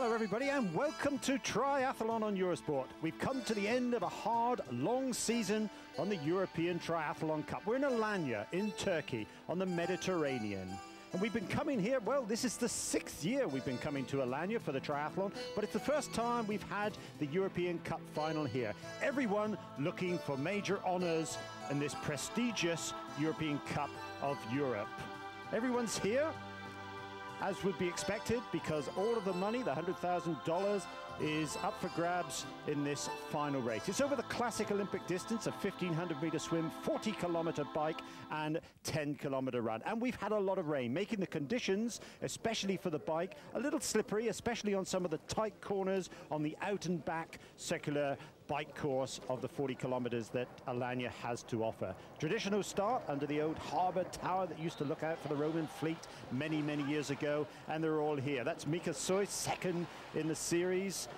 Hello everybody and welcome to Triathlon on Eurosport. We've come to the end of a hard, long season on the European Triathlon Cup. We're in Alanya in Turkey on the Mediterranean. And we've been coming here, well, this is the 6th year we've been coming to Alanya for the triathlon, but it's the first time we've had the European Cup final here. Everyone looking for major honours in this prestigious European Cup of Europe. Everyone's here, as would be expected, because all of the money, the $100,000, is up for grabs in this final race. It's over the classic Olympic distance of 1,500-meter swim, 40-kilometer bike, and 10-kilometer run. And we've had a lot of rain, making the conditions, especially for the bike, a little slippery, especially on some of the tight corners on the out and back circular bike course of the 40 kilometers that Alanya has to offer. Traditional start under the old harbour tower that used to look out for the Roman fleet many, many years ago, and they're all here. That's Mika Sois, second in the series.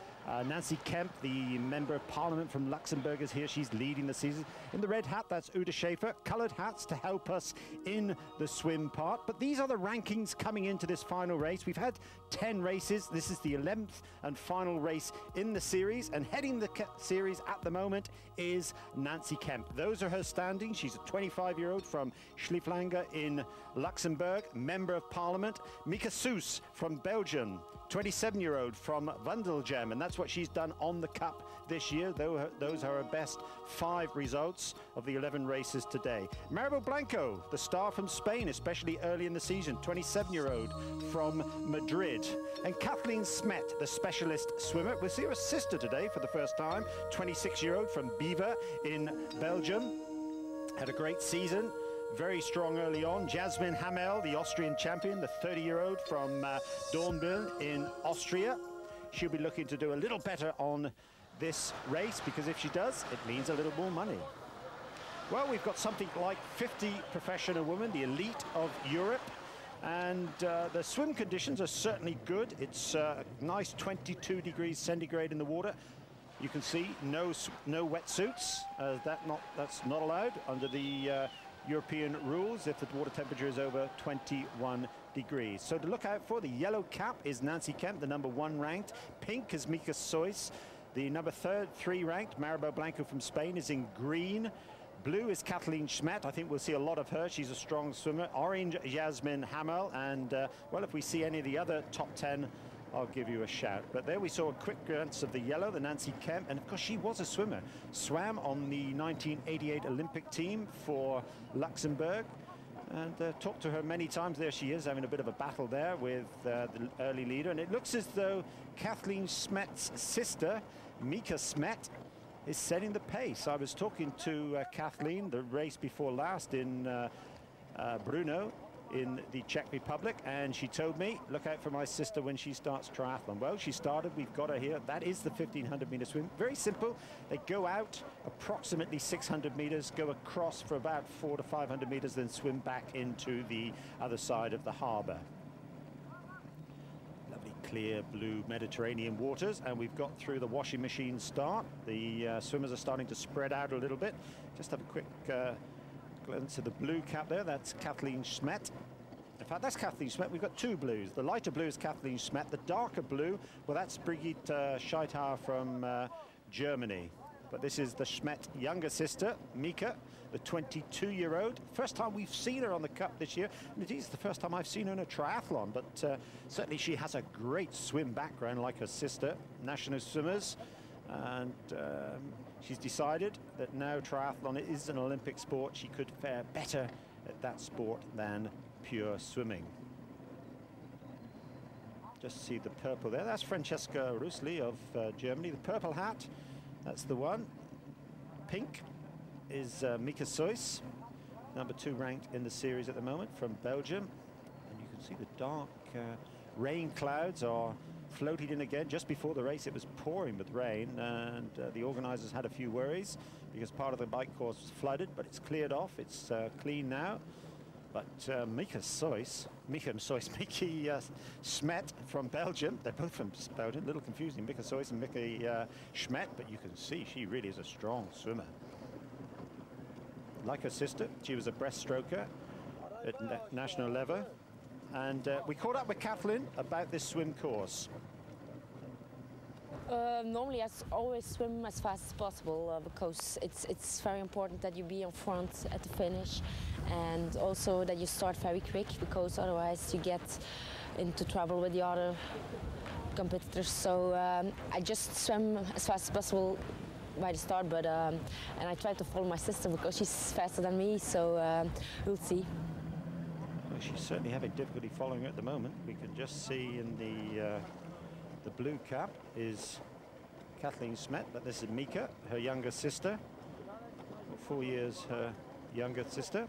Nancy Kemp, the Member of Parliament from Luxembourg, is here. She's leading the season. In the red hat, that's Uda Schaefer. Coloured hats to help us in the swim part. But these are the rankings coming into this final race. We've had 10 races. This is the 11th and final race in the series. And heading the series at the moment is Nancy Kemp. Those are her standings. She's a 25-year-old from Schlieflange in Luxembourg, Member of Parliament. Mika Sois from Belgium, 27-year-old from Wandelgem, and that's what she's done on the Cup this year. Those are her best 5 results of the 11 races today. Maribel Blanco, the star from Spain, especially early in the season, 27-year-old from Madrid. And Kathleen Smet, the specialist swimmer. We'll see her sister today for the first time, 26-year-old from Bever in Belgium. Had a great season. Very strong early on. Jasmin Hamel, the Austrian champion, the 30-year-old from Dornbirn in Austria. She'll be looking to do a little better on this race, because if she does, it means a little more money. Well, we've got something like 50 professional women, the elite of Europe, and the swim conditions are certainly good. It's a nice 22 degrees centigrade in the water. You can see no wetsuits. That's not allowed under the European rules if the water temperature is over 21 degrees. So to look out for, the yellow cap is Nancy Kemp, the number 1 ranked. Pink is Mika Sois. The number 3 ranked, Maribel Blanco from Spain, is in green. Blue is Kathleen Smet. I think we'll see a lot of her. She's a strong swimmer. Orange, Jasmin Hamel. And, well, if we see any of the other top 10, I'll give you a shout. But there we saw a quick glance of the yellow, the Nancy Kemp, and of course she was a swimmer. Swam on the 1988 Olympic team for Luxembourg, and talked to her many times. There she is, having a bit of a battle there with the early leader. And it looks as though Kathleen Smet's sister, Mika Smet, is setting the pace. I was talking to Kathleen the race before last in Brno, in the Czech Republic, and she told me, look out for my sister when she starts triathlon. Well, she started, we've got her here. That is the 1,500-meter swim. Very simple. They go out approximately 600 meters, go across for about 400 to 500 meters, then swim back into the other side of the harbor. Lovely clear blue Mediterranean waters, and we've got through the washing machine start. The swimmers are starting to spread out a little bit. Just have a quick glance at the blue cap there. That's Kathleen Smet. In fact, that's Kathleen Smet. We've got 2 blues. The lighter blue is Kathleen Smet. The darker blue, well, that's Brigitte Scheithauer from Germany. But this is the Smet younger sister, Mika, the 22-year-old. First time we've seen her on the Cup this year. And it is the first time I've seen her in a triathlon, but certainly she has a great swim background like her sister, national swimmers. And she's decided that now triathlon is an Olympic sport. She could fare better at that sport than pure swimming. Just see the purple there. That's Francesca Rusli of Germany. The purple hat, that's the one. Pink is Mika Sois, number 2 ranked in the series at the moment, from Belgium. And you can see the dark rain clouds are floated in again. Just before the race it was pouring with rain, and the organizers had a few worries because part of the bike course was flooded, but it's cleared off. It's clean now. But Mika Smet from Belgium, they're both from Belgium, a little confusing, Mika Sois and Mika Smet, but you can see she really is a strong swimmer. Like her sister, she was a breaststroker at national level. And we caught up with Kathleen about this swim course. Normally, I always swim as fast as possible because it's very important that you be in front at the finish, and also that you start very quick, because otherwise you get into trouble with the other competitors. So I just swim as fast as possible by the start, but and I try to follow my sister because she's faster than me. So we'll see. Well, she's certainly having difficulty following her at the moment. We can just see in the blue cap is Kathleen Smet, but this is Mika, her younger sister. 4 years her younger sister,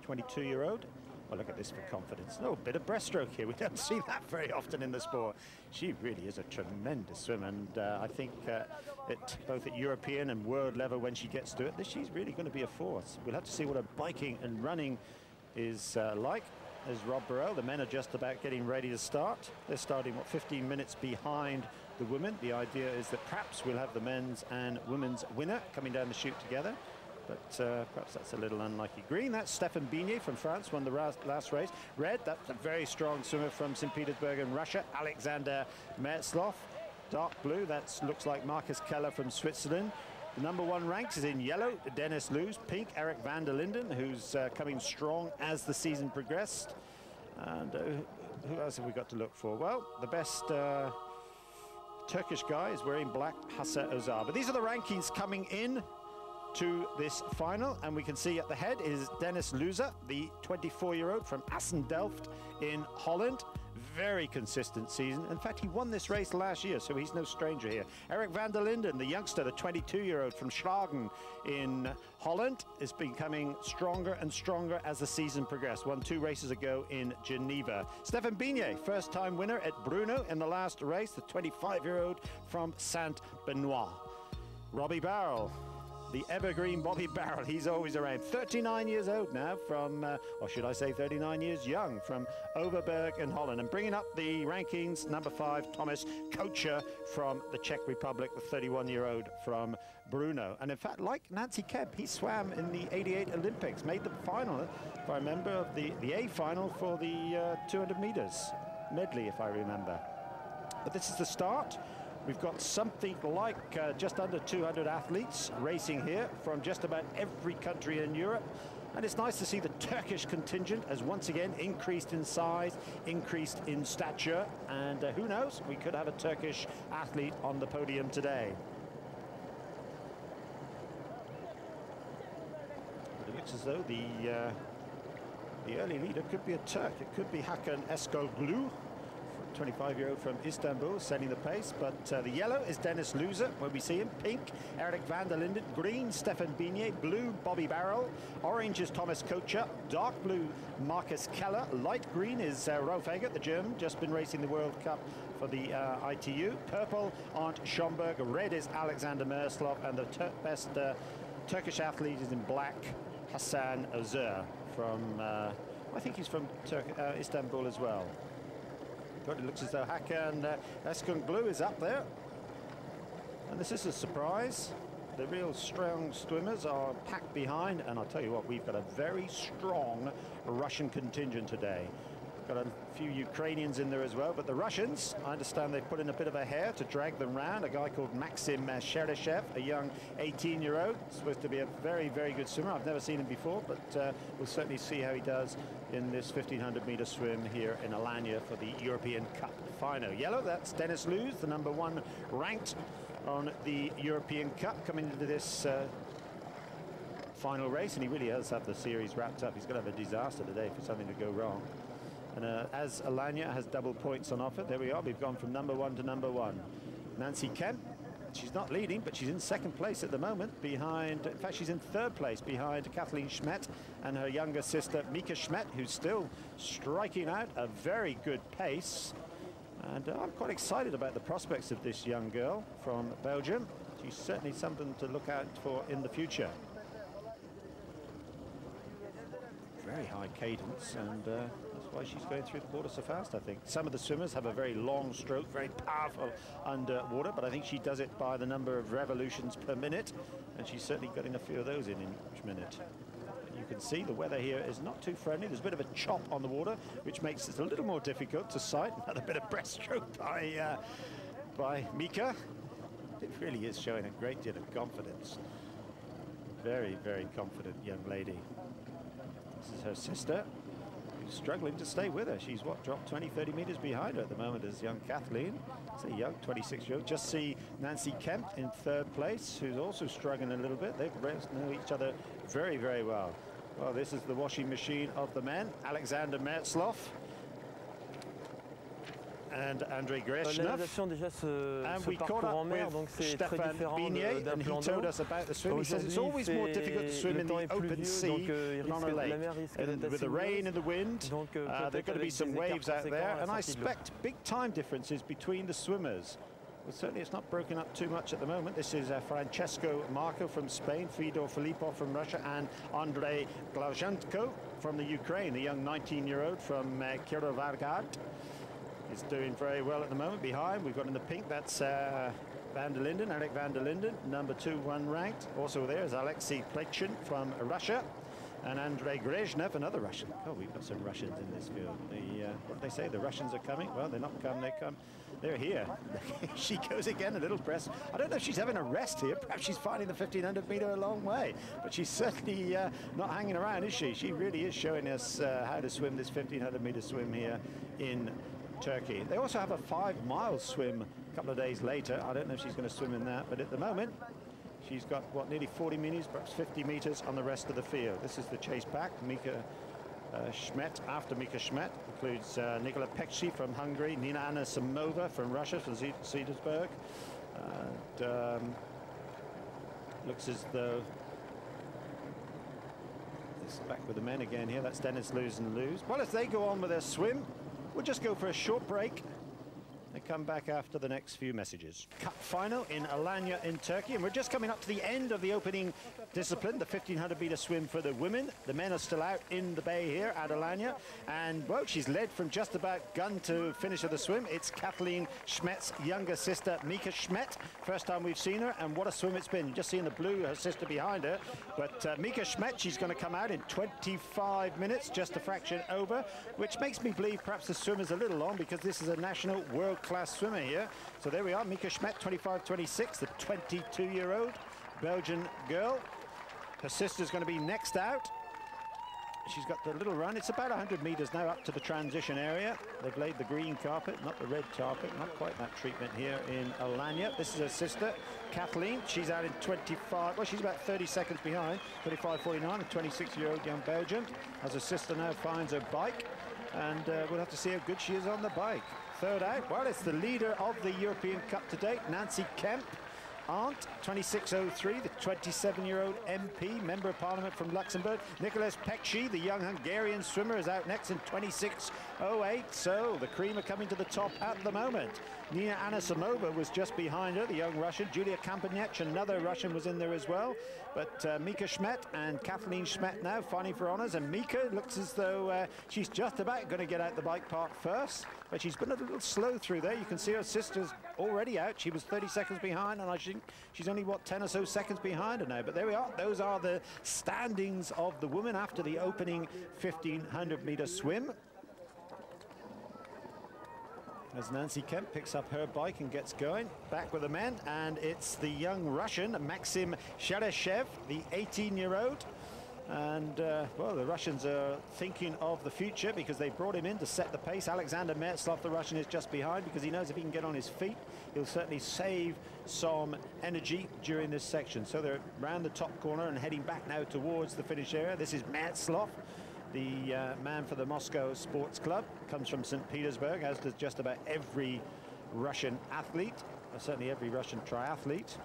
22-year-old. Well, look at this for confidence. Oh, bit of breaststroke here. We don't see that very often in the sport. She really is a tremendous swimmer, and I think both at European and world level, when she gets to it, she's really going to be a force. We'll have to see what her biking and running is like. There's Rob Burrell. The men are just about getting ready to start. They're starting, what, 15 minutes behind the women. The idea is that perhaps we'll have the men's and women's winner coming down the chute together. But perhaps that's a little unlikely. Green, that's Stefan Bignet from France, won the last race. Red, that's a very strong swimmer from St. Petersburg in Russia, Alexander Merzloff. Dark blue, that looks like Marcus Keller from Switzerland. The #1 ranks is in yellow, Dennis Loos. Pink, Eric van der Linden, who's coming strong as the season progressed. And who else have we got to look for? Well, the best Turkish guy is wearing black, Hassan Ozar. But these are the rankings coming in to this final, and we can see at the head is Dennis Loeser, the 24-year-old from Assen-Delft in Holland. Very consistent season. In fact, he won this race last year, so he's no stranger here. Eric van der Linden, the youngster, the 22-year-old from Schlagen in Holland, is becoming stronger and stronger as the season progressed. Won 2 races ago in Geneva. Stefan Bignet, first-time winner at Brno in the last race, the 25-year-old from Saint-Benoît. Robbie Barrel, the evergreen Bobby Barrel, he's always around. 39 years old now from, or should I say 39 years young, from Overberg in Holland. And bringing up the rankings, #5, Thomas Kocher from the Czech Republic, the 31-year-old from Brno. And in fact, like Nancy Kemp, he swam in the '88 Olympics, made the final, if I remember, of the A final for the 200 meters medley, if I remember. But this is the start. We've got something like just under 200 athletes racing here from just about every country in Europe. And it's nice to see the Turkish contingent has once again increased in size, increased in stature. And who knows, we could have a Turkish athlete on the podium today. But it looks as though the early leader could be a Turk. It could be Hakan Eskoglu, 25-year-old from Istanbul, setting the pace. But the yellow is Dennis Loeser, where we see him. Pink, Eric van der Linden. Green, Stefan Bignet. Blue, Bobby Barrel. Orange is Thomas Kocher. Dark blue, Marcus Keller. Light green is Rolf Egert, the German, just been racing the World Cup for the ITU. Purple, Arndt Schomburg. Red is Alexander Merzloff. And the best Turkish athlete is in black, Hassan Özer from, I think he's from Istanbul as well. But it looks as though Hakan Eskoglu is up there. And this is a surprise. The real strong swimmers are packed behind. And I'll tell you what, we've got a very strong Russian contingent today. We've got a few Ukrainians in there as well. But the Russians, I understand they've put in a bit of a hare to drag them round. A guy called Maxim Shereshev, a young 18-year-old. Supposed to be a very, very good swimmer. I've never seen him before, but we'll certainly see how he does in this 1500-meter swim here in Alanya for the European Cup final. Yellow, that's Dennis Loos, the #1 ranked on the European Cup, coming into this final race, and he really does have the series wrapped up. He's going to have a disaster today for something to go wrong. And as Alanya has double points on offer, there we are. We've gone from #1 to #1. Nancy Kemp, she's not leading, but she's in 2nd place at the moment behind, in fact, she's in 3rd place behind Kathleen Schmet and her younger sister, Mika Schmet, who's still striking out a very good pace. And I'm quite excited about the prospects of this young girl from Belgium. She's certainly something to look out for in the future. Very high cadence, and that's why she's going through the water so fast, I think. Some of the swimmers have a very long stroke, very powerful underwater, but I think she does it by the number of revolutions per minute, and she's certainly getting a few of those in each minute. You can see the weather here is not too friendly. There's a bit of a chop on the water, which makes it a little more difficult to sight. Another bit of breaststroke by Mika. It really is showing a great deal of confidence. Very, very confident young lady. This is her sister, who's struggling to stay with her. She's, what, dropped 20, 30 meters behind her at the moment as young Kathleen. It's a young 26-year-old. Just see Nancy Kemp in third place, who's also struggling a little bit. They know each other very, very well. Well, this is the washing machine of the men. Alexander Mertzloff and Andrei Greshnev. And we caught up with Stefan Vignier, and he told us about the swim. He says it's always more difficult to swim in the open sea than on a lake. And with the rain and the wind, there are going to be some waves out there, and I expect big time differences between the swimmers. Well, certainly it's not broken up too much at the moment. This is Francesco Marco from Spain, Fedor Filipov from Russia, and Andrei Glazhenko from the Ukraine, the young 19-year-old from Kirovargad. Is doing very well at the moment. Behind, we've got in the pink, that's van der Linden, Eric van der Linden, number 2, 1 ranked. Also there is Alexei Plechin from Russia, and Andrei Greshnev, another Russian. Oh, we've got some Russians in this field. What do they say? The Russians are coming? Well, they're not come, they come. They're here. She goes again, a little press. I don't know if she's having a rest here. Perhaps she's finding the 1500 meter a long way, but she's certainly not hanging around, is she? She really is showing us how to swim this 1500 meter swim here in Turkey. They also have a 5-mile swim a couple of days later. I don't know if she's going to swim in that, but at the moment she's got, what, nearly 40 meters, perhaps 50 meters on the rest of the field. This is the chase back. Mika Schmidt, after Mika Schmidt, includes Nikola Pekshi from Hungary, Nina Anna Samova from Russia, from Petersburg. Looks as though this is back with the men again here. That's Dennis Luz and Luz. Well, as they go on with their swim, we'll just go for a short break and come back after the next few messages. Cup final in Alanya in Turkey, and we're just coming up to the end of the opening discipline, the 1500 meter swim for the women. The men are still out in the bay here at Alanya, and well, she's led from just about gun to finish of the swim. It's Kathleen Schmidt's younger sister, Mika Schmidt. First time we've seen her, and what a swim it's been. You just see in the blue her sister behind her, but Mika Schmidt, she's going to come out in 25 minutes, just a fraction over, which makes me believe perhaps the swim is a little long, because this is a national world-class swimmer here. So there we are, Mika Schmidt, 25-26, the 22-year-old Belgian girl. Her sister's going to be next out. She's got the little run. It's about 100 meters now up to the transition area. They've laid the green carpet, not the red carpet. Not quite that treatment here in Alanya. This is her sister, Kathleen. She's out in 25. Well, she's about 30 seconds behind, 35-49, a 26-year-old young Belgian. As her sister now finds her bike, and we'll have to see how good she is on the bike. Third out, well, it's the leader of the European Cup to date, Nancy Kemp. Aunt, 2603, the 27-year-old MP, Member of Parliament from Luxembourg. Nicholas Pekshi, the young Hungarian swimmer, is out next in 2608. So the cream are coming to the top at the moment. Nina Anna Samova was just behind her, the young Russian. Julia Kampaniec, another Russian, was in there as well. But Mika Schmidt and Kathleen Schmidt now fighting for honours. And Mika looks as though she's just about going to get out the bike park first. But she's been a little slow through there. You can see her sister's already out. She was 30 seconds behind, and I think she's only, what, 10 or so seconds behind her now. But there we are. Those are the standings of the women after the opening 1500 meter swim. As Nancy Kemp picks up her bike and gets going, back with the men, and it's the young Russian, Maxim Shereshev, the 18-year-old. And, well, the Russians are thinking of the future, because they brought him in to set the pace. Alexander Mertzloff, the Russian, is just behind, because he knows if he can get on his feet, he'll certainly save some energy during this section. So they're around the top corner and heading back now towards the finish area. This is Mertzloff, the man for the Moscow Sports Club. Comes from St. Petersburg, as does just about every Russian athlete, or certainly every Russian triathlete.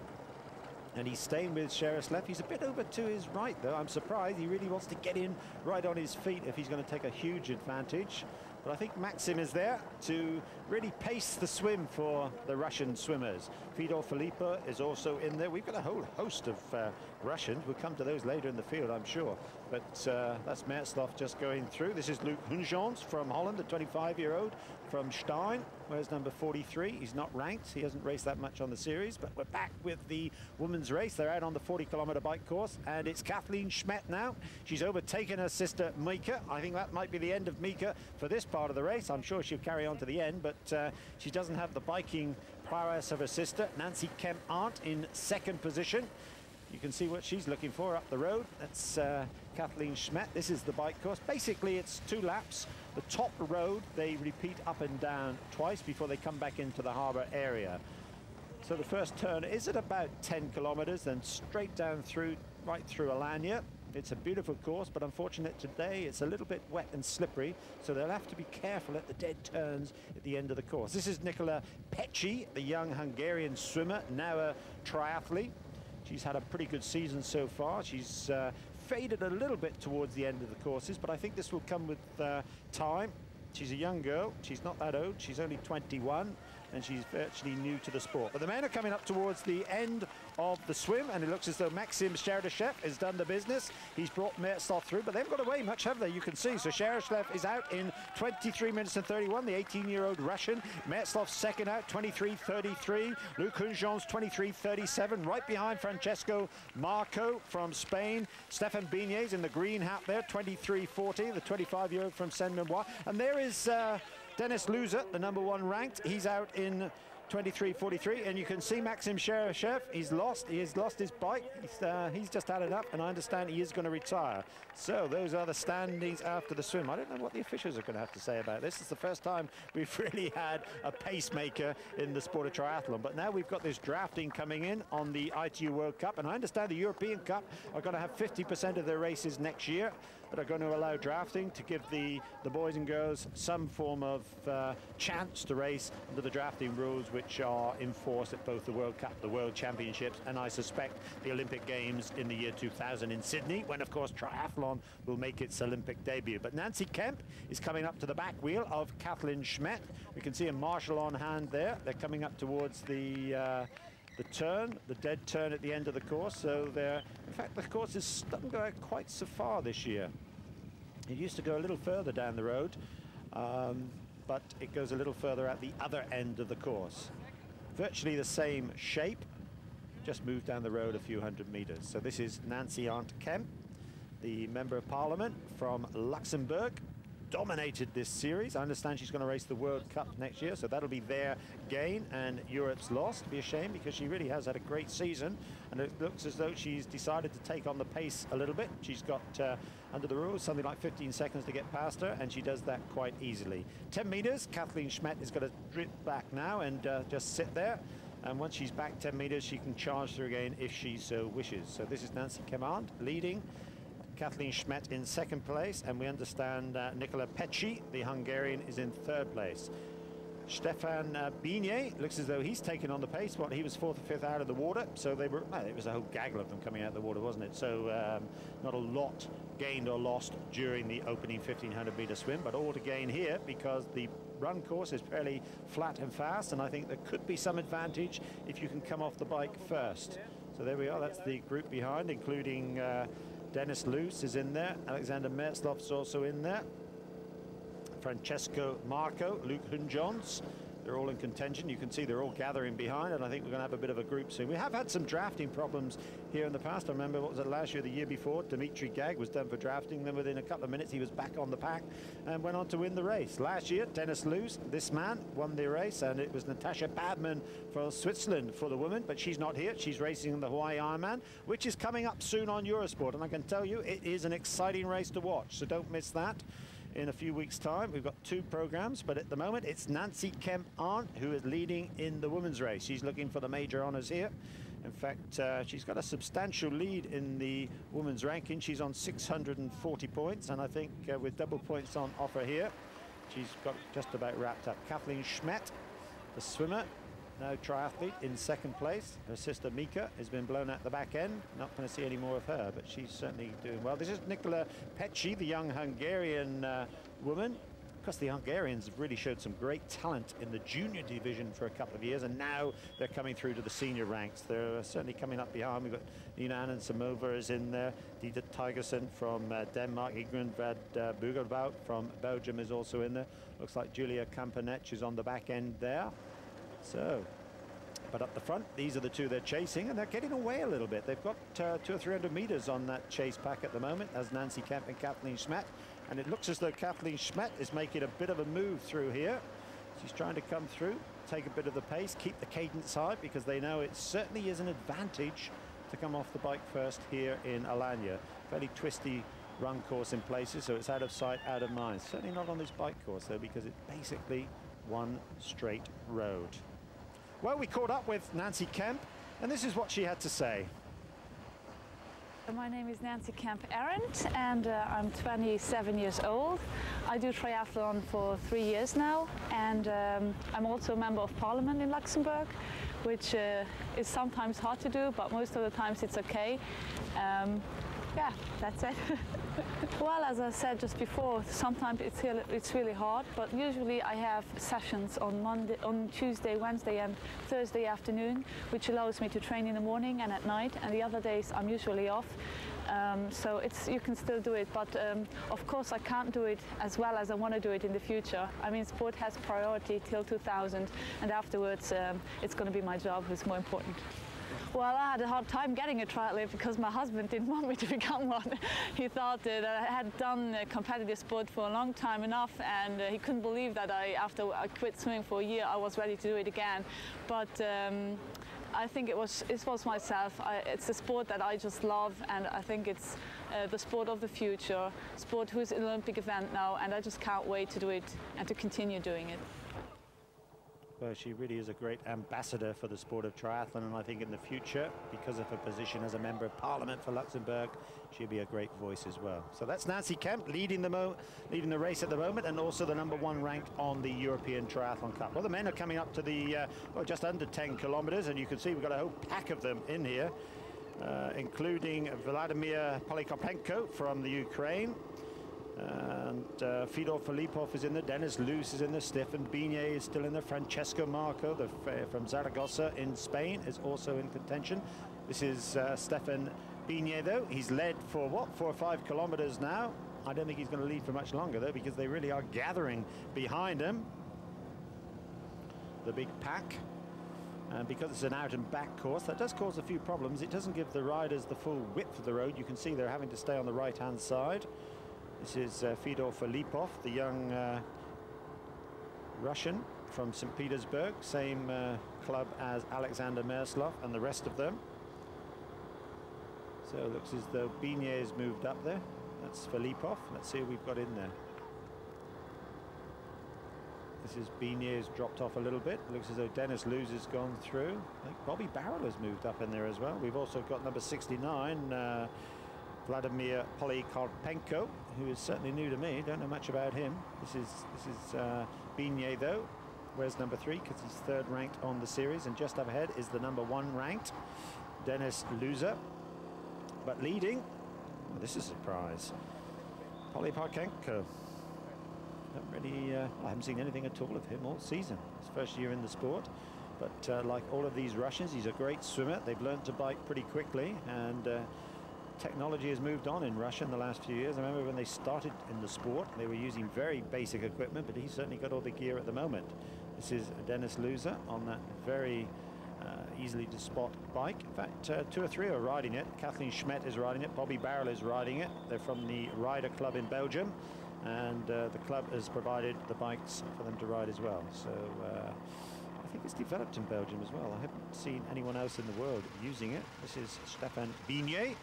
And he's staying with Shereshev. He's a bit over to his right, though. I'm surprised. He really wants to get in right on his feet if he's going to take a huge advantage. But I think Maxim is there to really pace the swim for the Russian swimmers. Fedor Filipov is also in there. We've got a whole host of Russians. We'll come to those later in the field, I'm sure. But that's Mertzloff just going through. This is Luc Hunjans from Holland, the 25-year-old from Stein. Where's number 43? He's not ranked. He hasn't raced that much on the series, but we're back with the women's race. They're out on the 40-kilometer bike course, and it's Kathleen Schmidt now. She's overtaken her sister Mika. I think that might be the end of Mika for this part. part of the race. I'm sure she'll carry on to the end, but she doesn't have the biking prowess of her sister. Nancy Kemp-Arndt in second position. You can see what she's looking for up the road. That's Kathleen Schmidt. This is the bike course. Basically, it's 2 laps. The top road, they repeat up and down twice before they come back into the harbour area. So the first turn is at about 10 kilometers, then straight down through, right through Alanya. It's a beautiful course, but unfortunate today, it's a little bit wet and slippery, so they'll have to be careful at the dead turns at the end of the course. This is Nicola Pecci, the young Hungarian swimmer, now a triathlete. She's had a pretty good season so far. She's faded a little bit towards the end of the courses, but I think this will come with time. She's a young girl. She's not that old. She's only 21, and she's virtually new to the sport. But the men are coming up towards the end of the swim, and it looks as though Maxim Sherdashev has done the business. He's brought Mertzloff through, but they haven't got away much, have they? You can see. So Sherdashev is out in 23 minutes and 31, the 18-year-old Russian. Mertzloff second out, 23:33. Luke Hunjon's 23:37, right behind Francesco Marco from Spain. Stefan Bigner's in the green hat there, 23:40, the 25-year-old from Seine-Mamois. And there is Dennis Loser, the #1 ranked. He's out in 23:43, and you can see Maxim Sherdashev. He has lost his bike. He's just had enough, and I understand he is going to retire. So those are the standings after the swim. I don't know what the officials are going to have to say about this. It's the first time we've really had a pacemaker in the sport of triathlon. But now we've got this drafting coming in on the ITU World Cup, and I understand the European Cup are going to have 50% of their races next year that are going to allow drafting to give the boys and girls some form of chance to race under the drafting rules which are enforced at both the World Cup, the World Championships, and I suspect the Olympic Games in the year 2000 in Sydney, when of course triathlon will make its Olympic debut. But Nancy Kemp is coming up to the back wheel of Kathleen Schmidt. We can see a marshal on hand there. They're coming up towards the dead turn at the end of the course. So in fact, the course doesn't go out quite so far this year. It used to go a little further down the road, but it goes a little further at the other end of the course. Virtually the same shape, just moved down the road a few hundred meters. So this is Nancy Arndt Kemp, the Member of Parliament from Luxembourg. Dominated this series. I understand she's going to race the World Cup next year, so that'll be their gain and Europe's loss. To be a shame, because she really has had a great season, and it looks as though she's decided to take on the pace a little bit. She's got, under the rules, something like 15 seconds to get past her, and she does that quite easily. 10 meters, Kathleen Schmidt is going to drip back now and just sit there. And once she's back 10 meters, she can charge through again if she so wishes. So this is Nancy Kemp-Arndt leading. Kathleen Schmidt in second place, and we understand Nicola Pecci, the Hungarian, is in third place. Stefan Bigner looks as though he's taken on the pace. He was 4th or 5th out of the water, so it was a whole gaggle of them coming out of the water, wasn't it? So not a lot gained or lost during the opening 1500-meter swim, but all to gain here because the run course is fairly flat and fast, and I think there could be some advantage if you can come off the bike first. So there we are. That's the group behind, including Dennis Luce is in there. Alexander Mertzloff's also in there. Francesco Marco, Luke Hunjons. They're all in contention. You can see they're all gathering behind, and I think we're going to have a bit of a group soon. We have had some drafting problems here in the past. I remember, what was it, last year, the year before, Dimitri Gag was done for drafting. Then within a couple of minutes, he was back on the pack and went on to win the race. Last year, Dennis Luce, this man, won the race, and it was Natasha Badman for Switzerland for the women, but she's not here. She's racing in the Hawaii Ironman, which is coming up soon on Eurosport, and I can tell you it is an exciting race to watch, so don't miss that. In a few weeks' time, we've got 2 programs, but at the moment it's Nancy Kemp-Arndt who is leading in the women's race. She's looking for the major honors here. In fact, she's got a substantial lead in the women's ranking. She's on 640 points, and I think with double points on offer here, she's got just about wrapped up. Kathleen Schmidt, the swimmer, now triathlete, in second place. Her sister Mika has been blown out the back end. Not going to see any more of her, but she's certainly doing well. This is Nicola Pecci, the young Hungarian woman. Of course, the Hungarians have really showed some great talent in the junior division for a couple of years, and now they're coming through to the senior ranks. They're certainly coming up behind. We've got Nina Annan Samova is in there. Dita Tigerson from Denmark. Igren Brad Bugerbout from Belgium is also in there. Looks like Julia Kampanec is on the back end there. So, but up the front, these are the 2 they're chasing, and they're getting away a little bit. They've got 200 or 300 meters on that chase pack at the moment, as Nancy Kemp and Kathleen Schmidt. And it looks as though Kathleen Schmidt is making a bit of a move through here. She's trying to come through, take a bit of the pace, keep the cadence high, because they know it certainly is an advantage to come off the bike first here in Alanya. Fairly twisty run course in places, so it's out of sight, out of mind. Certainly not on this bike course, though, because it's basically one straight road. Well, we caught up with Nancy Kemp, and this is what she had to say. My name is Nancy Kemp-Arendt, and I'm 27 years old. I do triathlon for 3 years now, and I'm also a member of Parliament in Luxembourg, which is sometimes hard to do, but most of the times it's okay. Yeah, that's it. Well, as I said just before, sometimes it's really hard, but usually I have sessions on Tuesday, Wednesday and Thursday afternoon, which allows me to train in the morning and at night, and the other days I'm usually off. So you can still do it, but of course I can't do it as well as I want to do it in the future. I mean, sport has priority till 2000, and afterwards it's going to be my job who's more important. Well, I had a hard time getting a triathlete because my husband didn't want me to become one. He thought that I had done competitive sport for a long time enough, and he couldn't believe that after I quit swimming for a year, I was ready to do it again. But I think it was myself. It's a sport that I just love, and I think it's the sport of the future, sport who's an Olympic event now, and I just can't wait to do it and to continue doing it. Well, she really is a great ambassador for the sport of triathlon, and I think in the future, because of her position as a member of Parliament for Luxembourg, she'll be a great voice as well. So that's Nancy Kemp leading the race at the moment, and also the #1 ranked on the European Triathlon Cup. Well, the men are coming up to the just under 10 kilometers, and you can see we've got a whole pack of them in here, including Vladimir Polikarpenko from the Ukraine. And Fedor Filipov is in there, Denis Luce is in there, Stefan Bignet is still in there, Francesco Marco from Zaragoza in Spain is also in contention. This is Stefan Bignet, though. He's led for, what, 4 or 5 kilometers now. I don't think he's going to lead for much longer, though, because they really are gathering behind him. The big pack. And because it's an out and back course, that does cause a few problems. It doesn't give the riders the full width of the road. You can see they're having to stay on the right-hand side. This is Fedor Filipov, the young Russian from St. Petersburg, same club as Alexander Merslov and the rest of them. So it looks as though Bignet has moved up there. That's Filipov. Let's see who we've got in there. This is Bignet's dropped off a little bit. Looks as though Denis Luce has gone through. I think Bobby Barrel has moved up in there as well. We've also got number 69, Vladimir Polikarpenko, who is certainly new to me. Don't know much about him. This is Bignet, though. Where's number 3? Because he's 3rd ranked on the series, and just up ahead is the #1 ranked Denis Luce. But leading, oh, this is a surprise, Polikarpenko. I haven't seen anything at all of him all season. His first year in the sport. But like all of these Russians, he's a great swimmer. They've learned to bike pretty quickly, and technology has moved on in Russia in the last few years. I remember when they started in the sport, they were using very basic equipment, but he's certainly got all the gear at the moment. This is Denis Luce on that very easily to spot bike. In fact, 2 or 3 are riding it. Kathleen Schmidt is riding it. Bobby Barrel is riding it. They're from the Rider Club in Belgium, and the club has provided the bikes for them to ride as well. So I think it's developed in Belgium as well. I haven't seen anyone else in the world using it. This is Stefan Bignet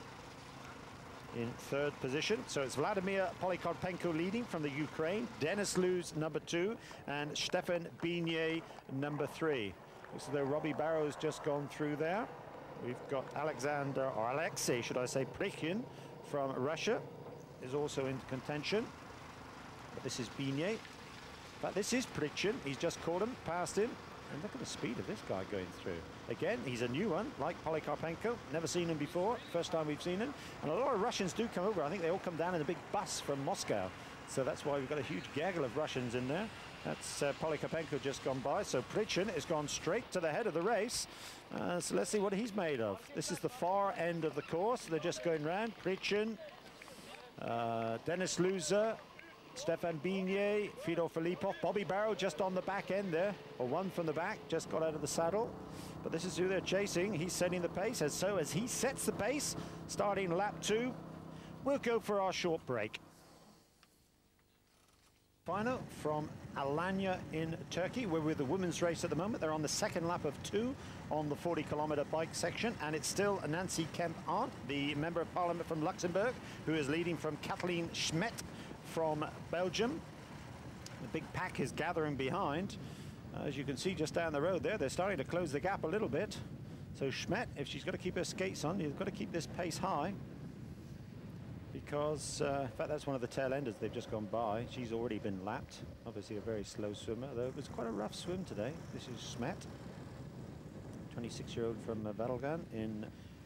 in 3rd position. So it's Vladimir Polikarpenko leading from the Ukraine, Denis Luce #2, and Stefan Bignet #3. Looks as though Robbie Barrow's just gone through there. We've got Alexei, should I say, Prikhin from Russia is also in contention. But this is Bignet. But this is Prikhin. He's just caught him, passed him. And look at the speed of this guy going through. Again, he's a new one, like Polikarpenko. Never seen him before. First time we've seen him. And a lot of Russians do come over. I think they all come down in a big bus from Moscow. So that's why we've got a huge gaggle of Russians in there. That's Polikarpenko just gone by. So Prikhin has gone straight to the head of the race. So let's see what he's made of. This is the far end of the course. They're just going round. Prikhin, Denis Luce, Stefan Bignet, Fedor Filipov, Bobby Barrel just on the back end there, or one from the back, just got out of the saddle. But this is who they're chasing. He's setting the pace, as he sets the pace, starting lap 2, we'll go for our short break. Final from Alanya in Turkey. We're with the women's race at the moment. They're on the second lap of 2 on the 40-kilometer bike section, and it's still Nancy Kemp-Arndt, the Member of Parliament from Luxembourg, who is leading from Kathleen Schmet from Belgium. The big pack is gathering behind. As you can see just down the road there, they're starting to close the gap a little bit. So Schmet, if she's got to keep her skates on, you've got to keep this pace high. Because, in fact, that's one of the tail enders they've just gone by. She's already been lapped. Obviously a very slow swimmer, though it was quite a rough swim today. This is Schmet, 26-year-old from Wadelgan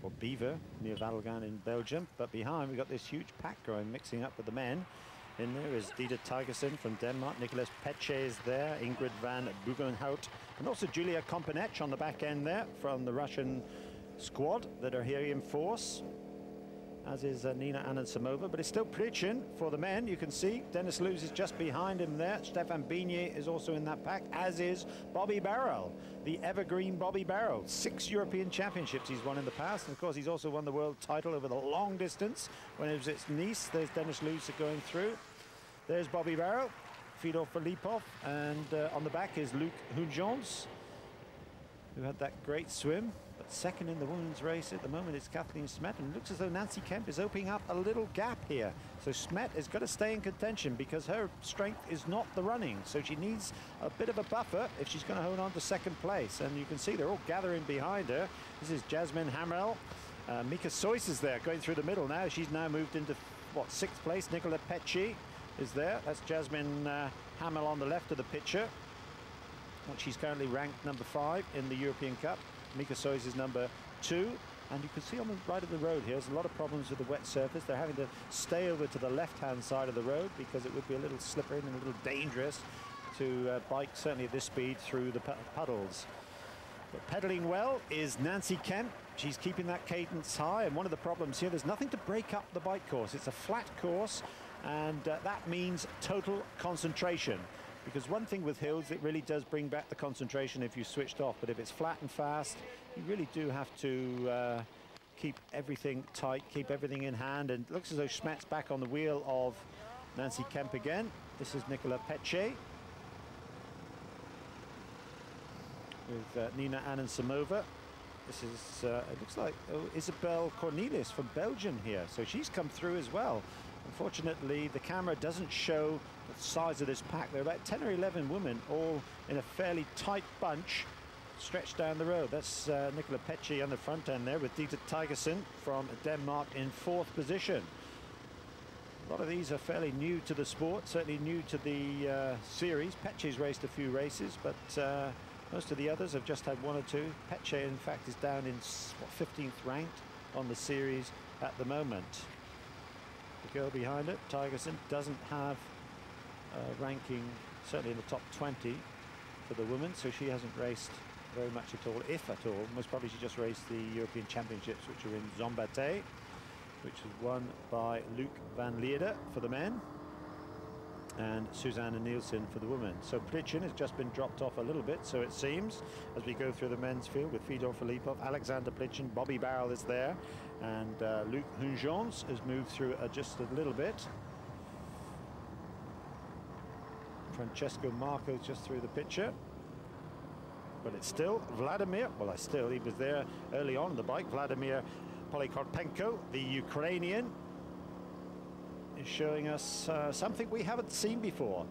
or Beaver, near Wadelgan in Belgium. But behind, we've got this huge pack going, mixing up with the men. In there is Dieter Tigersen from Denmark, Nicolas Petche is there, Ingrid van Bugenhout, and also Julia Kompanec on the back end there from the Russian squad that are here in force, as is Nina Anasimova, but it's still Prichin for the men. You can see Dennis Luz is just behind him there. Stefan Bigny is also in that pack, as is Bobby Barrel, the evergreen Bobby Barrel. 6 European Championships he's won in the past, and of course he's also won the world title over the long distance when it was at Nice. There's Dennis Luz going through. There's Bobby Barrel, Fedor Filipov, and on the back is Luc Hunjons, who had that great swim. But second in the women's race at the moment is Kathleen Schmet, and it looks as though Nancy Kemp is opening up a little gap here. So Schmet has got to stay in contention because her strength is not the running. So she needs a bit of a buffer if she's going to hold on to second place. And you can see they're all gathering behind her. This is Jasmine Hamrell. Mika Sois is there going through the middle now. She's now moved into, what, 6th place. Nicola Petche is there. That's Jasmine Hamel on the left of the picture. Well, she's currently ranked number 5 in the European Cup. Mika Sois is number 2. And you can see on the right of the road here, there's a lot of problems with the wet surface. They're having to stay over to the left-hand side of the road because it would be a little slippery and a little dangerous to bike, certainly at this speed, through the puddles. But pedaling well is Nancy Kemp. She's keeping that cadence high, and one of the problems here, there's nothing to break up the bike course. It's a flat course, and that means total concentration. Because one thing with hills, it really does bring back the concentration if you switched off. But if it's flat and fast, you really do have to keep everything tight, keep everything in hand. And it looks as though Schmet's back on the wheel of Nancy Kemp again. This is Nicola Petche with Nina Anasimova. This is, it looks like Isabelle Cornelis from Belgium here. So she's come through as well. Unfortunately, the camera doesn't show the size of this pack. There are about 10 or 11 women, all in a fairly tight bunch, stretched down the road. That's Nicola Petche on the front end there, with Dieter Tigersen from Denmark in 4th position. A lot of these are fairly new to the sport, certainly new to the series. Petche's raced a few races, but most of the others have just had 1 or 2. Petche, in fact, is down in 15th ranked on the series at the moment. The girl behind it, Tigersen, doesn't have a ranking, certainly in the top 20 for the women, so she hasn't raced very much at all, if at all. Most probably she just raced the European Championships, which are in Zombaté, which is won by Luc van Lierde for the men and Susanne Nielsen for the women. So Prichin has just been dropped off a little bit, so it seems, as we go through the men's field with Fedor Filipov, Alexander Prichin, Bobby Barrel is there, and Luc Hunjons has moved through just a little bit. Francesco Marco's just through the picture. But it's still Vladimir, well, he was there early on the bike, Vladimir Polikarpenko, the Ukrainian, is showing us something we haven't seen before.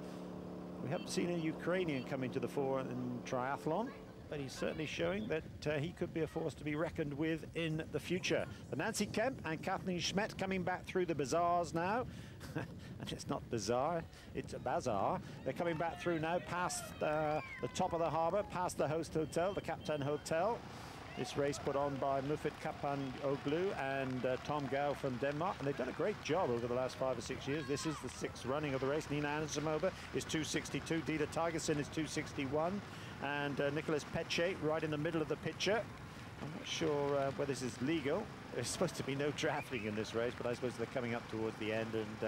We haven't seen a Ukrainian coming to the fore in triathlon, but he's certainly showing that he could be a force to be reckoned with in the future. But Nancy Kemp and Kathleen Schmet coming back through the bazaars now. And it's not bizarre, it's a bazaar. They're coming back through now past the top of the harbour, past the host hotel, the Captain Hotel. This race put on by Mufit Kapan Oglu and Tom Gao from Denmark, and they've done a great job over the last 5 or 6 years. This is the 6th running of the race. Nina Anasimova is 2:62, Dieter Tigersen is 2:61, and Nicolas Petche right in the middle of the picture. I'm not sure whether this is legal. There's supposed to be no drafting in this race, but I suppose they're coming up towards the end, and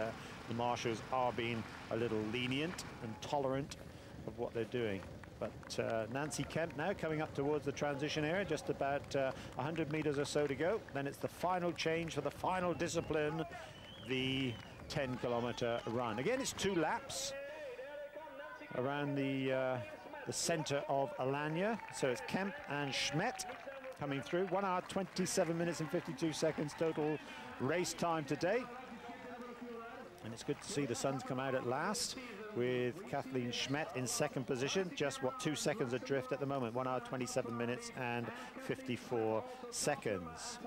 the marshals are being a little lenient and tolerant of what they're doing. But Nancy Kemp now coming up towards the transition area, just about 100 meters or so to go. Then it's the final change for the final discipline, the 10-kilometer run. Again, it's 2 laps. around the center of Alanya. So it's Kemp and Schmidt coming through. 1 hour, 27 minutes and 52 seconds total race time today. And it's good to see the suns come out at last, with Kathleen Schmidt in second position. Just, 2 seconds adrift at the moment. 1 hour, 27 minutes and 54 seconds.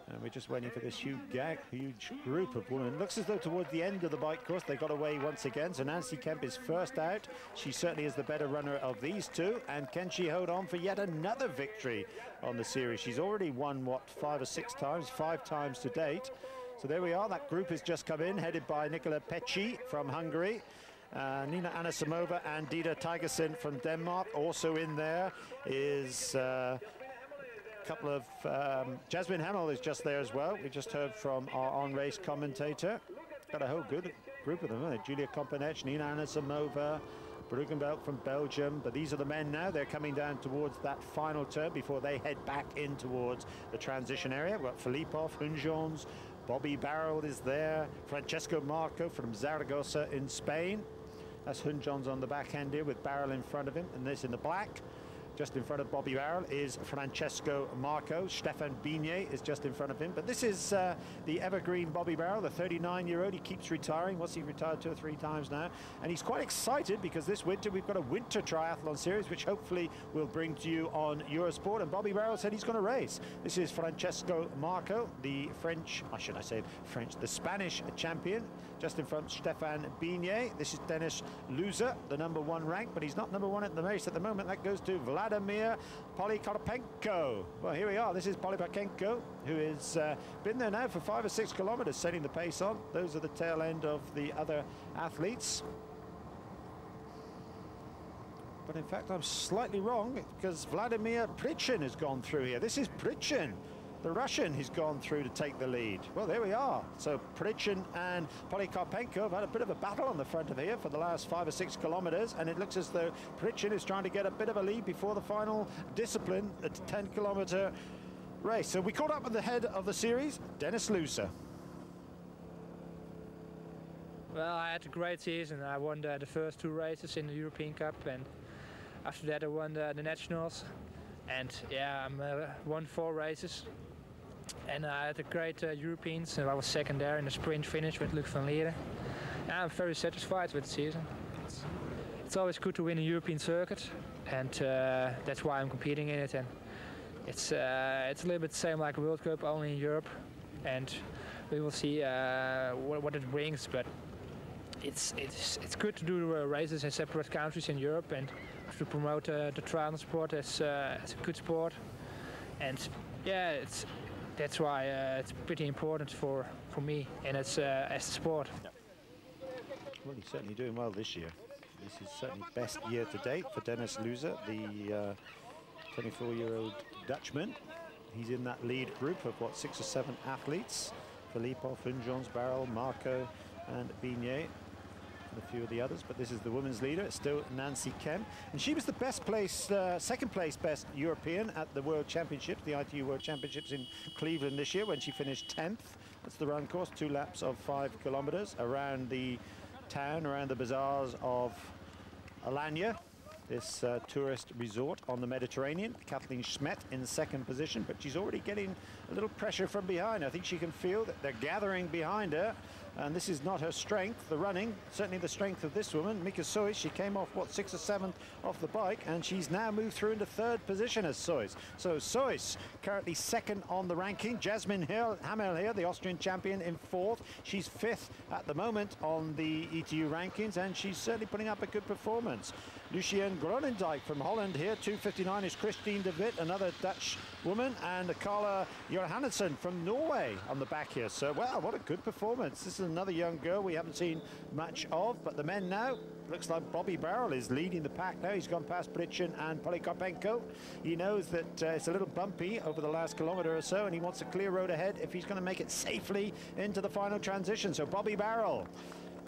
And we're just waiting for this huge group of women. Looks as though towards the end of the bike course they got away once again. So Nancy Kemp is first out. She certainly is the better runner of these two. And can she hold on for yet another victory on the series? She's already won, what, 5 or 6 times? 5 times to date. So there we are. That group has just come in, headed by Nicola Pecci from Hungary. Nina Anisimova and Dida Tigersen from Denmark. Also in there is couple of Jasmine Hamill is just there as well. We just heard from our on-race commentator. Got a whole good group of them, haven't they? Julia Kompanec, Nina Anisimova, Bruggenbelt from Belgium. But these are the men now. They're coming down towards that final turn before they head back in towards the transition area. We've got Filipov, Hunjons, Bobby Barrel is there, Francesco Marco from Zaragoza in Spain. That's Hunjons on the back end here with Barrel in front of him, and this in the black. Just in front of Bobby Barrel is Francesco Marco. Stefan Bignet is just in front of him. But this is the evergreen Bobby Barrel, the 39-year-old. He keeps retiring. What's he retired 2 or 3 times now? And he's quite excited because this winter we've got a winter triathlon series, which hopefully we'll bring to you on Eurosport. And Bobby Barrel said he's going to race. This is Francesco Marco, the French, or should I say French, the Spanish champion. Just in front of Stefan Bignet. This is Dennis Luzer, the #1 rank, but he's not #1 at the race at the moment. That goes to Vladimir Polikarpenko. Well, here we are. This is Polikarpenko, who has been there now for 5 or 6 kilometers, setting the pace on. Those are the tail end of the other athletes. But in fact, I'm slightly wrong, because Vladimir Prichin has gone through here. This is Prichin, the Russian, who's gone through to take the lead. Well, there we are. So Prichin and Polikarpenko have had a bit of a battle on the front of here for the last 5 or 6 kilometers, and it looks as though Prichin is trying to get a bit of a lead before the final discipline, the 10-kilometer race. So we caught up with the head of the series, Dennis Luzer. Well, I had a great season. I won the first 2 races in the European Cup, and after that I won the Nationals. And yeah, I won 4 races. And I had a great Europeans, and I was second there in the sprint finish with Luc van Lieren. I'm very satisfied with the season. It's always good to win a European circuit, and that's why I'm competing in it. And it's a little bit the same like a World Cup, only in Europe. And we will see what it brings. But it's good to do races in separate countries in Europe and to promote the triathlon sport as a good sport. And yeah, that's why it's pretty important for me and as a sport. Well, he's certainly doing well this year. This is certainly best year to date for Dennis Luzer, the 24-year-old Dutchman. He's in that lead group of, what, 6 or 7 athletes. Filipov, Hunjons, Barrel, Marco, and Bignet. A few of the others, but this is the women's leader. It's still Nancy Kemp, and she was the best place, second place best European at the World Championships, the ITU World Championships in Cleveland this year, when she finished 10th. That's the run course, 2 laps of 5 kilometers around the town, around the bazaars of Alanya, this tourist resort on the Mediterranean. Kathleen Schmidt in second position, but she's already getting a little pressure from behind. I think she can feel that they're gathering behind her. And this is not her strength, the running, certainly the strength of this woman, Mika Sois. She came off, what, 6th or 7th off the bike, and she's now moved through into 3rd position as Sois. So Sois currently 2nd on the ranking. Jasmine Hamel here, the Austrian champion, in 4th. She's 5th at the moment on the ETU rankings, and she's certainly putting up a good performance. Lucienne Gronendijk from Holland here, 2:59 is Christine de Witt, another Dutch woman, and Carla Johannesson from Norway on the back here. So, wow, what a good performance. This is another young girl we haven't seen much of, but the men now, looks like Bobby Barrel is leading the pack now. He's gone past Prichin and Polikarpenko. He knows that it's a little bumpy over the last kilometer or so, and he wants a clear road ahead if he's going to make it safely into the final transition. So Bobby Barrel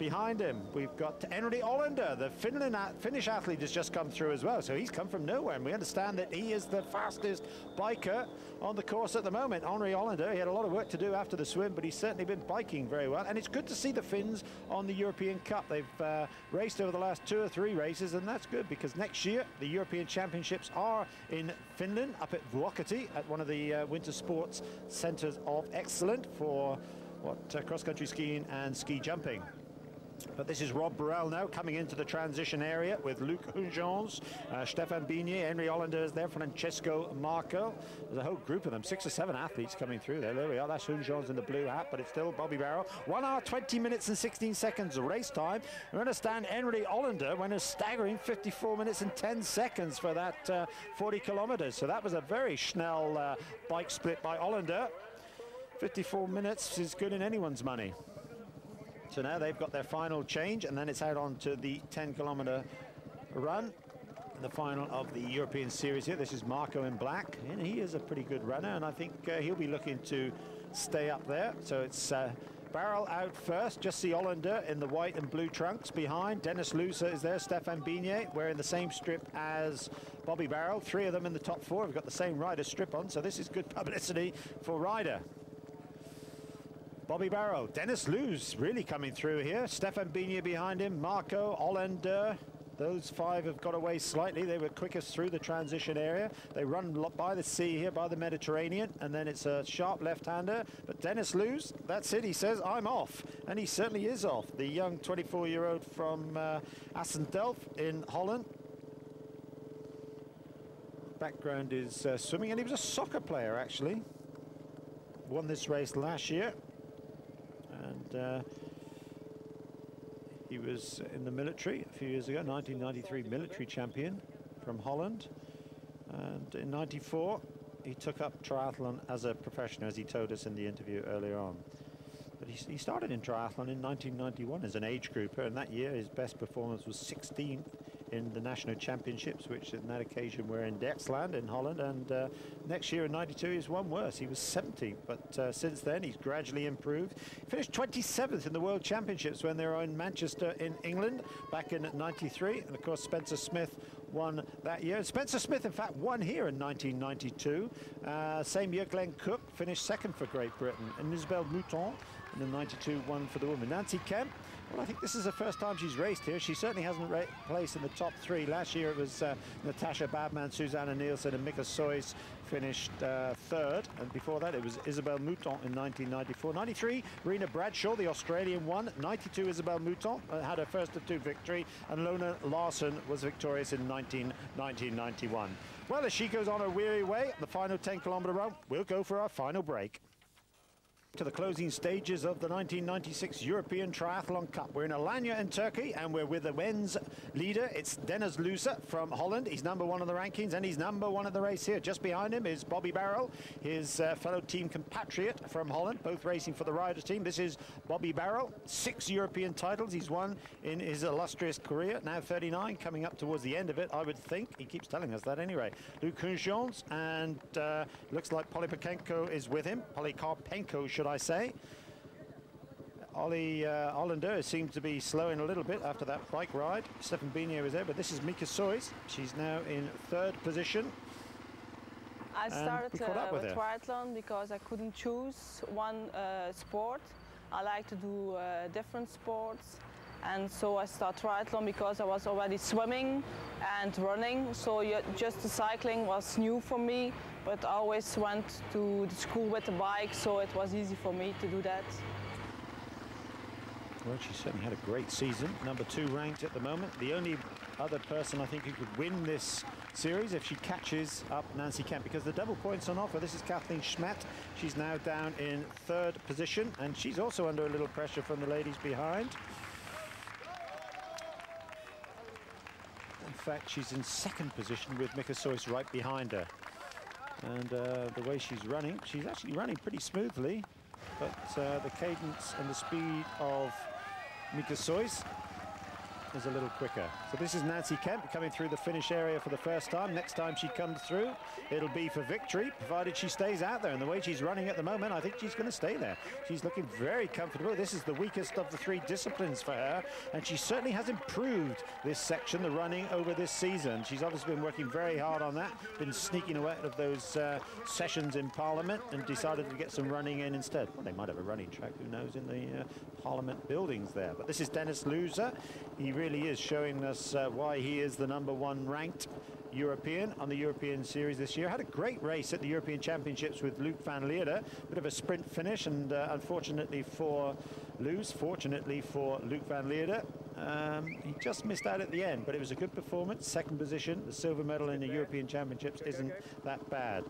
behind him, we've got Henri Hollander, the Finnish athlete, has just come through as well. So he's come from nowhere, and we understand that he is the fastest biker on the course at the moment. Henri Hollander, he had a lot of work to do after the swim, but he's certainly been biking very well. And it's good to see the Finns on the European Cup. They've raced over the last 2 or 3 races, and that's good because next year the European Championships are in Finland, up at Vuokatti, at one of the winter sports centres of excellence for cross-country skiing and ski jumping. But this is Rob Burrell now coming into the transition area with Luc Hunjons, Stefan Bigné, Henri Hollander is there, Francesco Marco. There's a whole group of them, 6 or 7 athletes coming through there. There we are, that's Hunjons in the blue hat, but it's still Bobby Barrow. 1 hour, 20 minutes and 16 seconds of race time. We understand Henri Hollander went a staggering 54 minutes and 10 seconds for that 40 kilometers. So that was a very schnell bike split by Hollander. 54 minutes is good in anyone's money. So now they've got their final change, and then it's out onto the 10-kilometer run, the final of the European Series here. This is Marco in black, and he is a pretty good runner, and I think he'll be looking to stay up there. So it's Barrel out first, just see Hollander in the white and blue trunks behind. Dennis Lucer is there, Stefan Bigné wearing the same strip as Bobby Barrel. 3 of them in the top 4 have got the same rider strip on, so this is good publicity for Ryder. Bobby Barrow, Dennis Luz really coming through here. Stefan Bigné behind him, Marco, Hollander. Those 5 have got away slightly. They were quickest through the transition area. They run by the sea here, by the Mediterranean, and then it's a sharp left-hander. But Dennis Luz, that's it. He says, I'm off. And he certainly is off. The young 24-year-old from Assendelft in Holland. Background is swimming, and he was a soccer player, actually. Won this race last year. And he was in the military a few years ago, 1993 military champion from Holland. And in 94, he took up triathlon as a professional, as he told us in the interview earlier on. But he started in triathlon in 1991 as an age grouper, and that year his best performance was 16th in the national championships, which on that occasion were in Dexland in Holland, and next year in 92 he's won worse. He was 70th, but since then he's gradually improved. He finished 27th in the World Championships when they were in Manchester in England back in 93, and of course Spencer Smith won that year. Spencer Smith in fact won here in 1992. Same year Glenn Cook finished 2nd for Great Britain, and Isabelle Mouton in the 92 won for the women. Nancy Kemp, well, I think this is the first time she's raced here. She certainly hasn't placed in the top 3. Last year it was Natasha Badman, Susanna Nielsen and Mika Sois finished 3rd. And before that it was Isabelle Mouton in 1994. 93, Rena Bradshaw, the Australian, won. 92, Isabelle Mouton had her first of 2 victory. And Lona Larson was victorious in 1991. Well, as she goes on her weary way, the final 10-kilometer run, we'll go for our final break. To the closing stages of the 1996 European Triathlon Cup. We're in Alanya in Turkey, and we're with the men's leader. It's Dennis Lucer from Holland. He's #1 on the rankings, and he's #1 at the race here. Just behind him is Bobby Barrel, his fellow team compatriot from Holland, both racing for the Ryder team. This is Bobby Barrel, 6 European titles he's won in his illustrious career. Now 39, coming up towards the end of it, I would think. He keeps telling us that anyway. Luc Hunjons, and looks like Polykarpenko is with him. Polykarpenko, should I say. Ollie Hollander seemed to be slowing a little bit after that bike ride. Stefan Bigné was there, but this is Mika Sois. She's now in 3rd position. I started with triathlon because I couldn't choose one sport. I like to do different sports, and so I started triathlon because I was already swimming and running, so just the cycling was new for me, but I always went to the school with the bike, so it was easy for me to do that. Well, she certainly had a great season, #2 ranked at the moment. The only other person I think who could win this series if she catches up Nancy Kemp, because the double points on offer. This is Kathleen Schmidt. She's now down in 3rd position, and she's also under a little pressure from the ladies behind. In fact, she's in 2nd position with Mika Sois right behind her. And the way she's running, she's actually running pretty smoothly, but the cadence and the speed of Mika Sois is a little quicker. So this is Nancy Kemp coming through the finish area for the first time. Next time she comes through, it'll be for victory, provided she stays out there. And the way she's running at the moment, I think she's going to stay there. She's looking very comfortable. This is the weakest of the three disciplines for her, and she certainly has improved this section, the running, over this season. She's obviously been working very hard on that, been sneaking away out of those sessions in Parliament, and decided to get some running in instead. Well, they might have a running track, who knows, in the Parliament buildings there. But this is Dennis Loser. He really is showing us why he is the #1 ranked European on the European Series this year. Had a great race at the European Championships with Luc van Lierde. Bit of a sprint finish, and unfortunately for fortunately for Luc van Lierde, he just missed out at the end, but it was a good performance. Second position, the silver medal in the European Championships isn't that bad.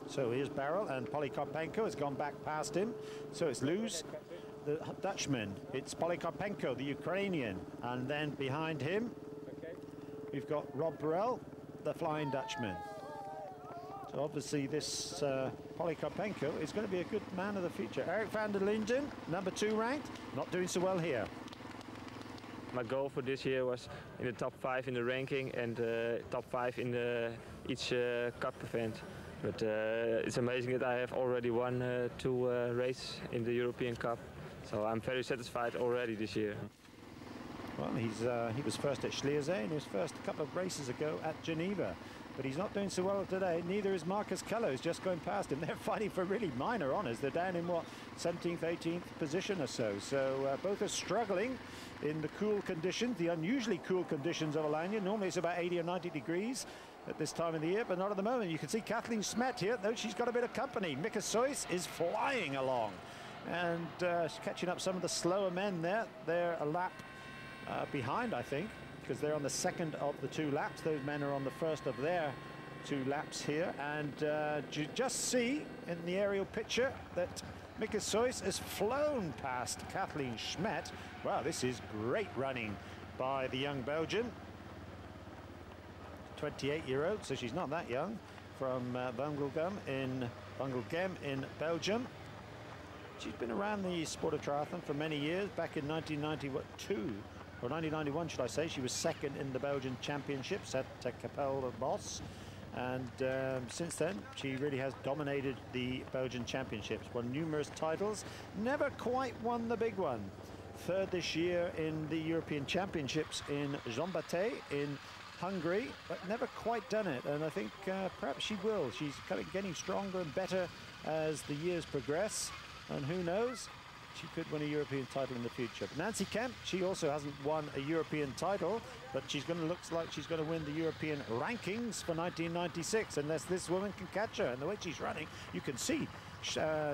So here's Barrel, and Polikarpenko has gone back past him. So it's Luz, the Dutchman. It's Polikarpenko, the Ukrainian. And then behind him, we've got Rob Burrell, the Flying Dutchman. So obviously this Polikarpenko is going to be a good man of the future. Eric van der Linden, #2 ranked, not doing so well here. My goal for this year was in the top 5 in the ranking and top 5 in each cup event. But it's amazing that I have already won 2 races in the European Cup. So I'm very satisfied already this year. Well, he was first at Schliersee and he was first a couple of races ago at Geneva. But he's not doing so well today. Neither is Marcus Kello, who's just going past him. They're fighting for really minor honours. They're down in, what, 17th, 18th position or so. So both are struggling in the cool conditions, the unusually cool conditions of Alanya. Normally it's about 80 or 90 degrees at this time of the year, but not at the moment. You can see Kathleen Smet here, though she's got a bit of company. Mika Sois is flying along, and she's catching up some of the slower men there. They're a lap behind, I think, because they're on the second of the 2 laps. Those men are on the first of their 2 laps here. And you just see in the aerial picture that Mika Sois has flown past Kathleen Smet. Wow, this is great running by the young Belgian. 28-year-old, so she's not that young, from Bungelgem in Belgium. She's been around the sport of triathlon for many years. Back in 1992, or 1991, should I say, she was second in the Belgian Championships at Capelle Boss. And since then, she really has dominated the Belgian Championships, won numerous titles, never quite won the big one. Third this year in the European Championships in Szombathely in Hungary, but never quite done it. And I think perhaps she will. She's kind of getting stronger and better as the years progress. And who knows, she could win a European title in the future. But Nancy Kemp, she also hasn't won a European title, but she's going to look like she's going to win the European rankings for 1996, unless this woman can catch her. And the way she's running, you can see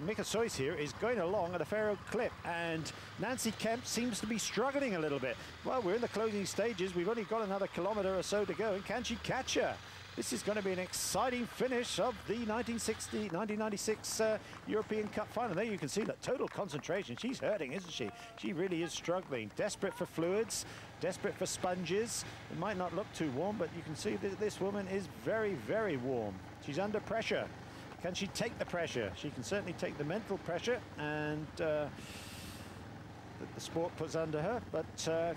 Mika Sois here is going along at a fair old clip, and Nancy Kemp seems to be struggling a little bit. Well, we're in the closing stages. We've only got another kilometre or so to go, and can she catch her? This is going to be an exciting finish of the 1996 European Cup final. There you can see that total concentration. She's hurting, isn't she? She really is struggling. Desperate for fluids, desperate for sponges. It might not look too warm, but you can see that this woman is very, very warm. She's under pressure. Can she take the pressure? She can certainly take the mental pressure and that the sport puts under her, but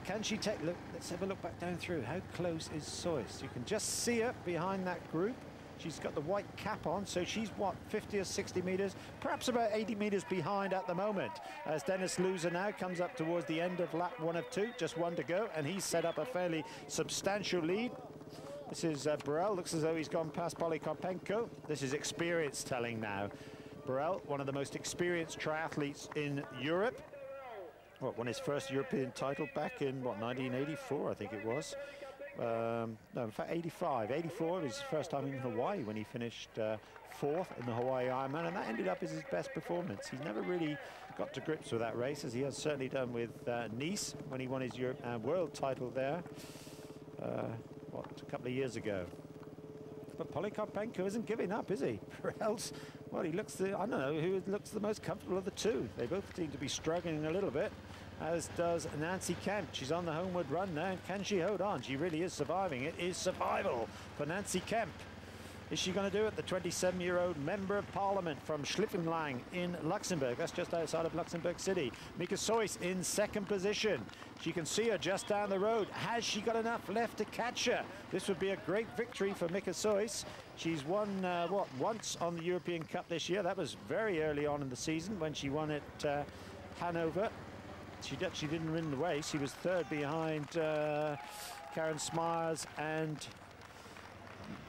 can she take, look, let's have a look back down through. How close is Sois? You can just see her behind that group. She's got the white cap on, so she's, what, 50 or 60 meters, perhaps about 80 meters behind at the moment, as Dennis Loser now comes up towards the end of lap 1 of 2, just 1 to go, and he's set up a fairly substantial lead. This is Burrell. Looks as though he's gone past Polikarpenko. This is experience telling now. Burrell, one of the most experienced triathletes in Europe. Well, won his first European title back in, what, 1984, I think it was. No, in fact, 85. 84 was his first time in Hawaii when he finished 4th in the Hawaii Ironman, and that ended up as his best performance. He's never really got to grips with that race, as he has certainly done with Nice when he won his world title there. What, a couple of years ago. But Polikarpenko isn't giving up, is he? Or else, well, he looks I don't know who looks the most comfortable of the two. They both seem to be struggling a little bit, as does Nancy Kemp. She's on the homeward run now. Can she hold on? She really is surviving. It is survival for Nancy Kemp. is she going to do it? The 27-year-old member of parliament from Schliffenlang in Luxembourg. That's just outside of Luxembourg City. Mika Sois in second position. She can see her just down the road. Has she got enough left to catch her? This would be a great victory for Mika Sois. She's won, once on the European Cup this year. That was very early on in the season when she won at Hanover. She didn't win the race. She was third behind Karen Smyers and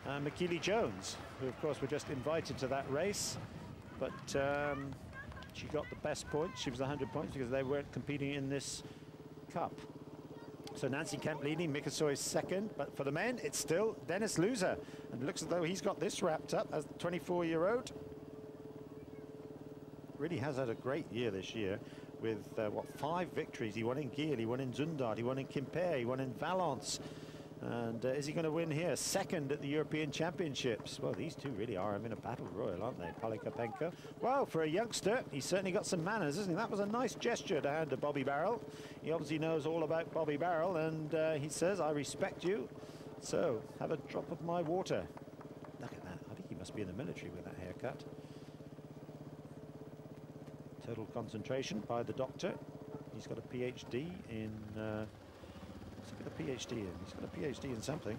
Makili Jones, who of course were just invited to that race. But she got the best points. She was 100 points because they weren't competing in this cup. So Nancy Kemp leading, Mika Sois second. But for the men, it's still Dennis Loser. And it looks as though he's got this wrapped up as the 24-year-old. Really has had a great year this year with, 5 victories. He won in Giel, he won in Zundert, he won in Quimper, he won in Valence. And is he going to win here? Second at the European Championships. Well, these two really are having a battle royal, aren't they? Polikarpenko. Well, for a youngster, he's certainly got some manners, isn't he? That was a nice gesture to hand to Bobby Barrel. He obviously knows all about Bobby Barrel, and he says, I respect you, so have a drop of my water. Look at that. I think he must be in the military with that haircut. Total concentration by the doctor. He's got a PhD in... what's he got a PhD in? He's got a PhD in something.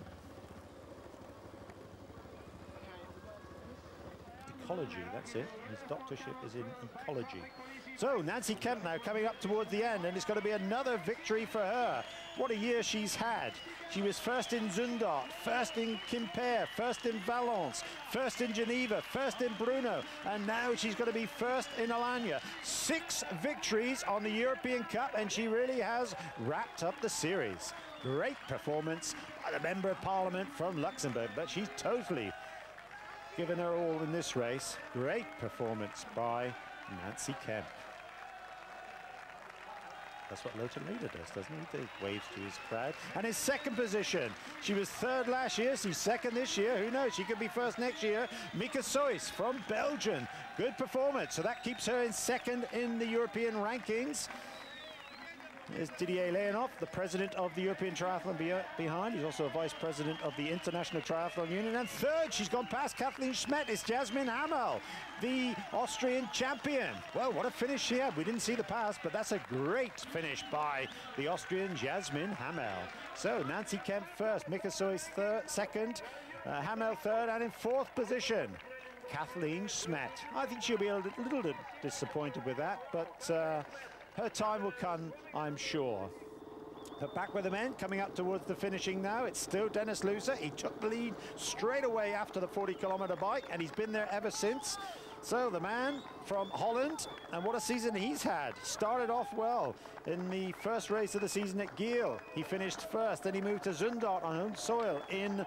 Ecology, that's it. His doctorship is in ecology. So Nancy Kemp now coming up towards the end, and it's going to be another victory for her. What a year she's had. She was first in Zundert, first in Quimper, first in Valence, first in Geneva, first in Brno, and now she's going to be first in Alanya. 6 victories on the European Cup, and she really has wrapped up the series. Great performance by the Member of Parliament from Luxembourg, but she's totally given her all in this race. Great performance by Nancy Kemp. That's what Lothar Leader does, doesn't he? He waves to his crowd. And in second position, she was third last year, she's second this year. Who knows, she could be first next year. Mika Sois from Belgium. Good performance, so that keeps her in second in the European rankings. There's Didier Leonov, the president of the European Triathlon behind. He's also a vice president of the International Triathlon Union. And third, she's gone past Kathleen Schmidt. It's Jasmin Hamel, the Austrian champion. Well, what a finish she had. We didn't see the pass, but that's a great finish by the Austrian Jasmin Hamel. So Nancy Kemp first, Mika Sois second, Hamel third, and in fourth position, Kathleen Schmidt. I think she'll be a little bit disappointed with that, but her time will come, I'm sure. But back with the men, coming up towards the finishing now. It's still Dennis Loser. He took the lead straight away after the 40-kilometer bike, and he's been there ever since. So the man from Holland, and what a season he's had. Started off well in the first race of the season at Giel. He finished first, then he moved to Zundert on home soil in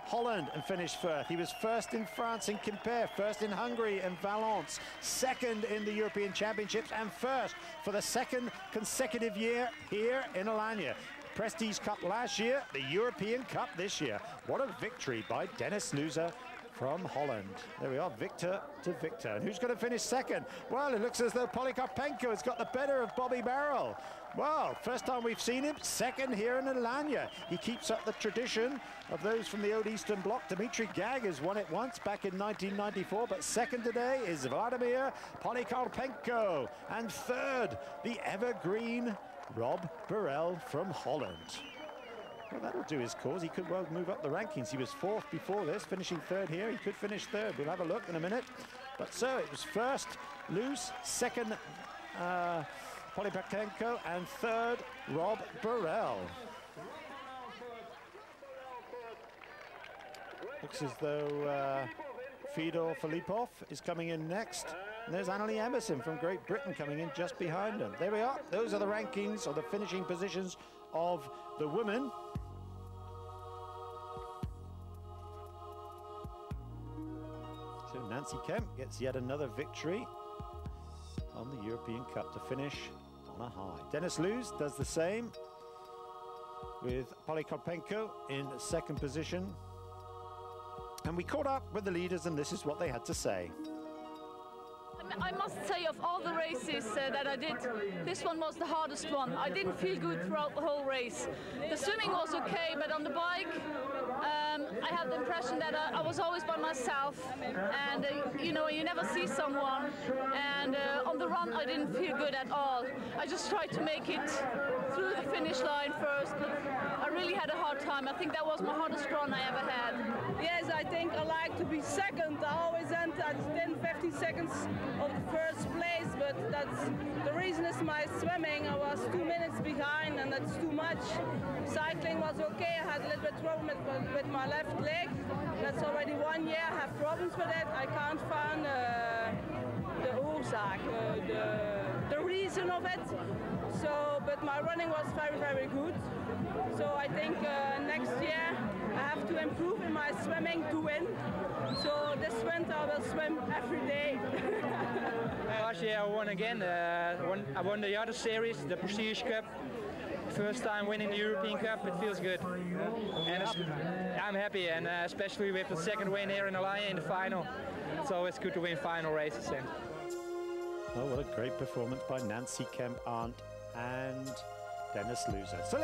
Holland and finished first. He was first in France in Quimper, first in Hungary and Valence, second in the European Championships, and first for the second consecutive year here in Alanya. Prestige Cup last year, the European Cup this year. What a victory by Dennis Loser from Holland. There we are, victor to victor. And who's going to finish second? Well, it looks as though Polikarpenko has got the better of Bobby Barrel. Well, first time we've seen him, second here in Alanya. He keeps up the tradition of those from the old Eastern Bloc. Dmitry Gag has won it once back in 1994, but second today is Vladimir Polikarpenko. And third, the evergreen Rob Burrell from Holland. Well, that'll do his cause. He could well move up the rankings. He was fourth before this, finishing third here. He could finish third. We'll have a look in a minute. But so it was first, Luce, second, Polikarpenko, and third, Rob Burrell. Looks as though Fedor Filipov is coming in next. And there's Annalie Emerson from Great Britain coming in just behind them. There we are. Those are the rankings, or the finishing positions of the women. So Nancy Kemp gets yet another victory on the European Cup to finish on a high. Dennis Luz does the same with Polikarpenko in second position. And we caught up with the leaders, and this is what they had to say. I must say, of all the races that I did, this one was the hardest one. I didn't feel good throughout the whole race. The swimming was okay, but on the bike, I had the impression that I was always by myself, and you know, you never see someone. And on the run, I didn't feel good at all. I just tried to make it through the finish line first, but I really had a hard time. I think that was my hardest run I ever had. Yes, I think I like to be second. I always end at 10-15 seconds of the first place, but that's the reason is my swimming. I was 2 minutes behind, and that's too much. Cycling was okay. I had a little bit problem with my left leg. That's already 1 year. I have problems with it. I can't find the oorzaak, the reason of it. So, but my running was very, very good. So I think next year I have to improve in my swimming to win. So this winter I will swim every day. Last year I won again. I won the other series, the Prestige Cup. First time winning the European Cup, it feels good. And I'm happy, and especially with the second win here in Alanya in the final. It's always good to win final races. And oh, what a great performance by Nancy Kemp-Arndt and Dennis Loser. So